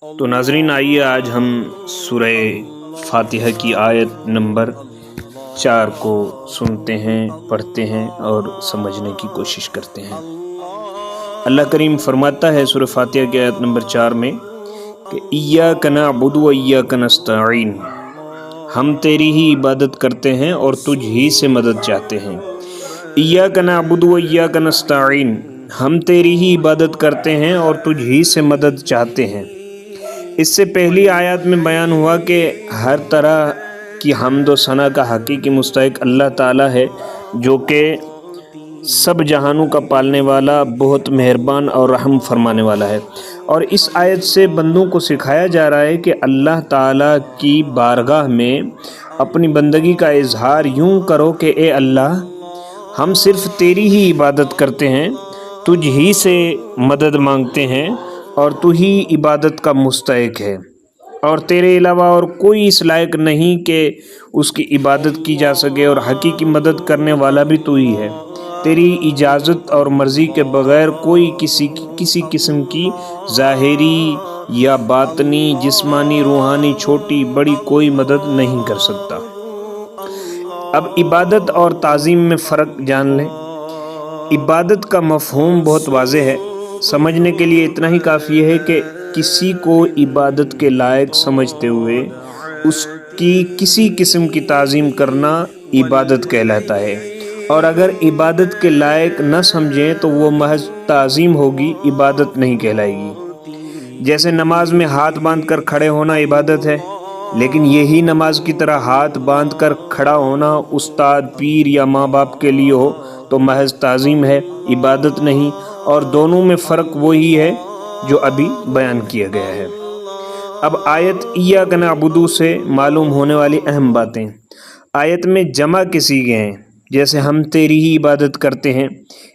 تو ناظرین، آئیے آج ہم سورہ فاتحہ کی آیت نمبر 4 کو سنتے ہیں، پڑھتے ہیں اور سمجھنے کی کوشش کرتے ہیں۔ اللہ کریم فرماتا ہے سورہ فاتحہ کی آیت نمبر 4 میں کہ ایاک نعبد و ایاک نستعین، ہم تیری ہی عبادت کرتے ہیں اور تجھ ہی سے مدد چاہتے ہیں۔ ایاک نعبد و ایاک نستعین، ہم تیری ہی عبادت کرتے ہیں اور تجھ ہی سے مدد چاہتے ہیں۔ اس سے پہلی آیات میں بیان ہوا کہ ہر طرح کی حمد و ثنا کا حقیقی مستحق اللہ تعالیٰ ہے، جو کہ سب جہانوں کا پالنے والا، بہت مہربان اور رحم فرمانے والا ہے۔ اور اس آیت سے بندوں کو سکھایا جا رہا ہے کہ اللہ تعالیٰ کی بارگاہ میں اپنی بندگی کا اظہار یوں کرو کہ اے اللہ، ہم صرف تیری ہی عبادت کرتے ہیں، تجھ ہی سے مدد مانگتے ہیں اور تو ہی عبادت کا مستحق ہے، اور تیرے علاوہ اور کوئی اس لائق نہیں کہ اس کی عبادت کی جا سکے، اور حقیقی مدد کرنے والا بھی تو ہی ہے۔ تیری اجازت اور مرضی کے بغیر کوئی کسی قسم کی ظاہری یا باطنی، جسمانی، روحانی، چھوٹی بڑی کوئی مدد نہیں کر سکتا۔ اب عبادت اور تعظیم میں فرق جان لیں۔ عبادت کا مفہوم بہت واضح ہے، سمجھنے کے لیے اتنا ہی کافی ہے کہ کسی کو عبادت کے لائق سمجھتے ہوئے اس کی کسی قسم کی تعظیم کرنا عبادت کہلاتا ہے، اور اگر عبادت کے لائق نہ سمجھیں تو وہ محض تعظیم ہوگی، عبادت نہیں کہلائے گی۔ جیسے نماز میں ہاتھ باندھ کر کھڑے ہونا عبادت ہے، لیکن یہی نماز کی طرح ہاتھ باندھ کر کھڑا ہونا استاد، پیر یا ماں باپ کے لیے ہو تو محض تعظیم ہے، عبادت نہیں۔ اور دونوں میں فرق وہی ہے جو ابھی بیان کیا گیا ہے۔ اب آیت ایاک نعبد سے معلوم ہونے والی اہم باتیں۔ آیت میں جمع کے صیغے ہیں، جیسے ہم تیری ہی عبادت کرتے ہیں۔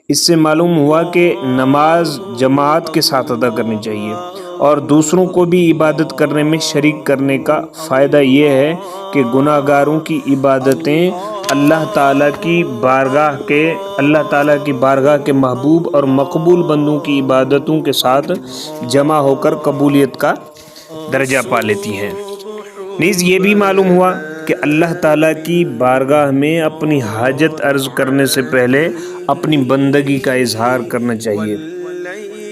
اس سے معلوم ہوا کہ نماز جماعت کے ساتھ ادا کرنی چاہیے، اور دوسروں کو بھی عبادت کرنے میں شریک کرنے کا فائدہ یہ ہے کہ گناہ گاروں کی عبادتیں اللہ تعالیٰ کی بارگاہ کے محبوب اور مقبول بندوں کی عبادتوں کے ساتھ جمع ہو کر قبولیت کا درجہ پا لیتی ہیں۔ نیز یہ بھی معلوم ہوا کہ اللہ تعالیٰ کی بارگاہ میں اپنی حاجت عرض کرنے سے پہلے اپنی بندگی کا اظہار کرنا چاہیے۔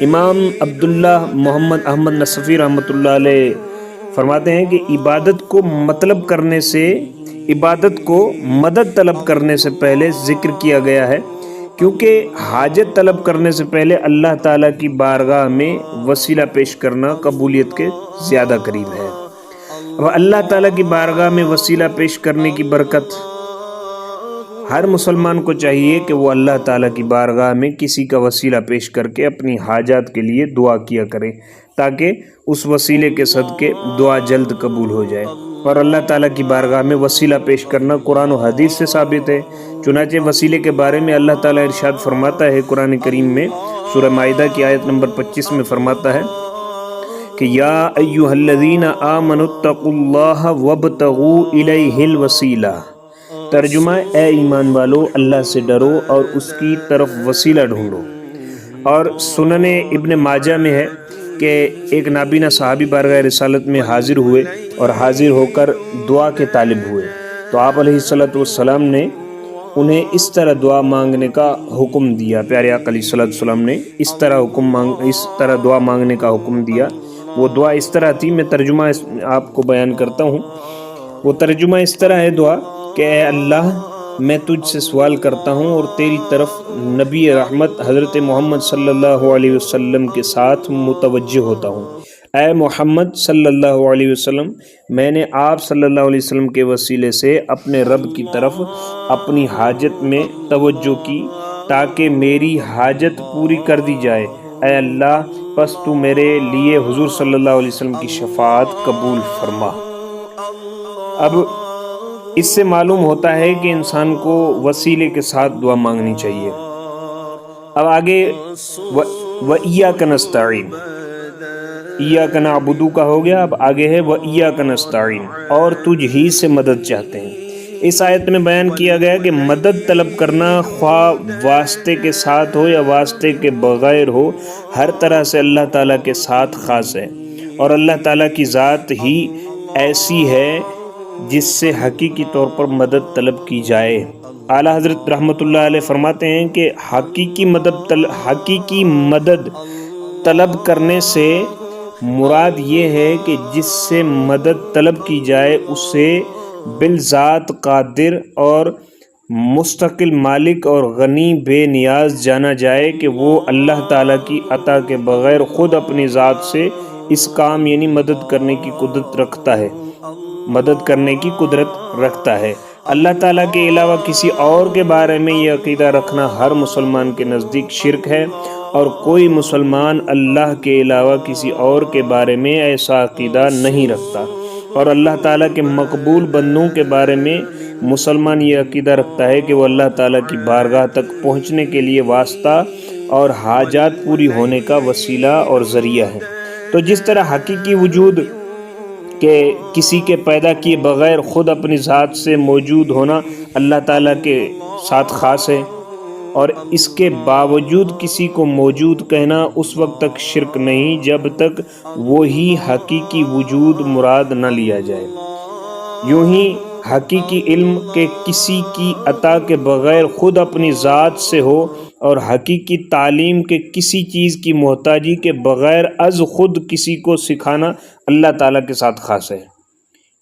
امام عبداللہ محمد احمد نصفی رحمۃ اللہ علیہ فرماتے ہیں کہ عبادت کو مدد طلب کرنے سے پہلے ذکر کیا گیا ہے، کیونکہ حاجت طلب کرنے سے پہلے اللہ تعالیٰ کی بارگاہ میں وسیلہ پیش کرنا قبولیت کے زیادہ قریب ہے۔ اب اللہ تعالیٰ کی بارگاہ میں وسیلہ پیش کرنے کی برکت، ہر مسلمان کو چاہیے کہ وہ اللہ تعالیٰ کی بارگاہ میں کسی کا وسیلہ پیش کر کے اپنی حاجات کے لیے دعا کیا کرے، تاکہ اس وسیلے کے صدقے دعا جلد قبول ہو جائے۔ اور اللہ تعالیٰ کی بارگاہ میں وسیلہ پیش کرنا قرآن و حدیث سے ثابت ہے۔ چنانچہ وسیلے کے بارے میں اللہ تعالیٰ ارشاد فرماتا ہے قرآن کریم میں، سورہ مائدہ کی آیت نمبر 25 میں فرماتا ہے کہ یا ایھا الذین آمنوا اتقوا اللہ وابتغوا الیہ الوسیلہ۔ ترجمہ: اے ایمان والو، اللہ سے ڈرو اور اس کی طرف وسیلہ ڈھونڈو۔ اور سنن ابن ماجہ میں ہے کہ ایک نابینا صحابی بارگاہ رسالت میں حاضر ہوئے اور حاضر ہو کر دعا کے طالب ہوئے، تو آپ علیہ السلام نے انہیں اس طرح دعا مانگنے کا حکم دیا۔ پیارے آقا علیہ السلام نے اس طرح دعا مانگنے کا حکم دیا۔ وہ دعا اس طرح تھی، میں ترجمہ آپ کو بیان کرتا ہوں۔ وہ ترجمہ اس طرح ہے دعا کہ اے اللہ، میں تجھ سے سوال کرتا ہوں اور تیری طرف نبی رحمت حضرت محمد صلی اللہ علیہ وسلم کے ساتھ متوجہ ہوتا ہوں۔ اے محمد صلی اللہ علیہ وسلم، میں نے آپ صلی اللہ علیہ وسلم کے وسیلے سے اپنے رب کی طرف اپنی حاجت میں توجہ کی تاکہ میری حاجت پوری کر دی جائے۔ اے اللہ، پس تو میرے لیے حضور صلی اللہ علیہ وسلم کی شفاعت قبول فرما۔ اب اس سے معلوم ہوتا ہے کہ انسان کو وسیلے کے ساتھ دعا مانگنی چاہیے۔ اب آگے وَإِيَّاكَ نَسْتَعِينُ، ایاک نعبد کا ہو گیا، اب آگے ہے وَإِيَّاكَ نَسْتَعِينُ، اور تجھ ہی سے مدد چاہتے ہیں۔ اس آیت میں بیان کیا گیا کہ مدد طلب کرنا خواہ واسطے کے ساتھ ہو یا واسطے کے بغیر ہو، ہر طرح سے اللہ تعالیٰ کے ساتھ خاص ہے، اور اللہ تعالیٰ کی ذات ہی ایسی ہے جس سے حقیقی طور پر مدد طلب کی جائے۔ اعلیٰ حضرت رحمۃ اللہ علیہ فرماتے ہیں کہ حقیقی مدد طلب کرنے سے مراد یہ ہے کہ جس سے مدد طلب کی جائے اسے بالذات قادر اور مستقل مالک اور غنی بے نیاز جانا جائے کہ وہ اللہ تعالیٰ کی عطا کے بغیر خود اپنی ذات سے اس کام یعنی مدد کرنے کی قدرت رکھتا ہے۔ اللہ تعالیٰ کے علاوہ کسی اور کے بارے میں یہ عقیدہ رکھنا ہر مسلمان کے نزدیک شرک ہے، اور کوئی مسلمان اللہ کے علاوہ کسی اور کے بارے میں ایسا عقیدہ نہیں رکھتا، اور اللہ تعالیٰ کے مقبول بندوں کے بارے میں مسلمان یہ عقیدہ رکھتا ہے کہ وہ اللہ تعالیٰ کی بارگاہ تک پہنچنے کے لیے واسطہ اور حاجات پوری ہونے کا وسیلہ اور ذریعہ ہے۔ تو جس طرح حقیقی وجود کہ کسی کے پیدا کیے بغیر خود اپنی ذات سے موجود ہونا اللہ تعالیٰ کے ساتھ خاص ہے، اور اس کے باوجود کسی کو موجود کہنا اس وقت تک شرک نہیں جب تک وہی حقیقی وجود مراد نہ لیا جائے۔ یوں ہی حقیقی علم کہ کسی کی عطا کے بغیر خود اپنی ذات سے ہو، اور حقیقی تعلیم کے کسی چیز کی محتاجی کے بغیر از خود کسی کو سکھانا اللہ تعالیٰ کے ساتھ خاص ہے۔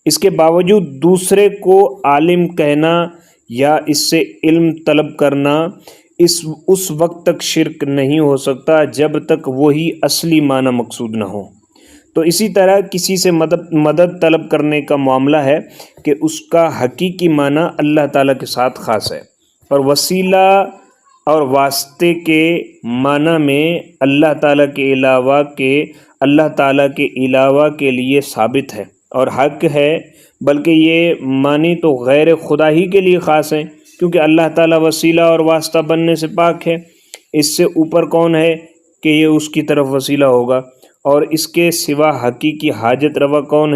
اس کے باوجود دوسرے کو عالم کہنا یا اس سے علم طلب کرنا اس وقت تک شرک نہیں ہو سکتا جب تک وہی اصلی معنی مقصود نہ ہو۔ تو اسی طرح کسی سے مدد طلب کرنے کا معاملہ ہے کہ اس کا حقیقی معنی اللہ تعالیٰ کے ساتھ خاص ہے، اور وسیلہ اور واسطے کے معنی میں اللہ تعالیٰ کے علاوہ کے لیے ثابت ہے اور حق ہے، بلکہ یہ معنی تو غیر خدا ہی کے لیے خاص ہے، کیونکہ اللہ تعالیٰ وسیلہ اور واسطہ بننے سے پاک ہے۔ اس سے اوپر کون ہے کہ یہ اس کی طرف وسیلہ ہوگا، اور اس کے سوا حقیقی حاجت روا کون ہے؟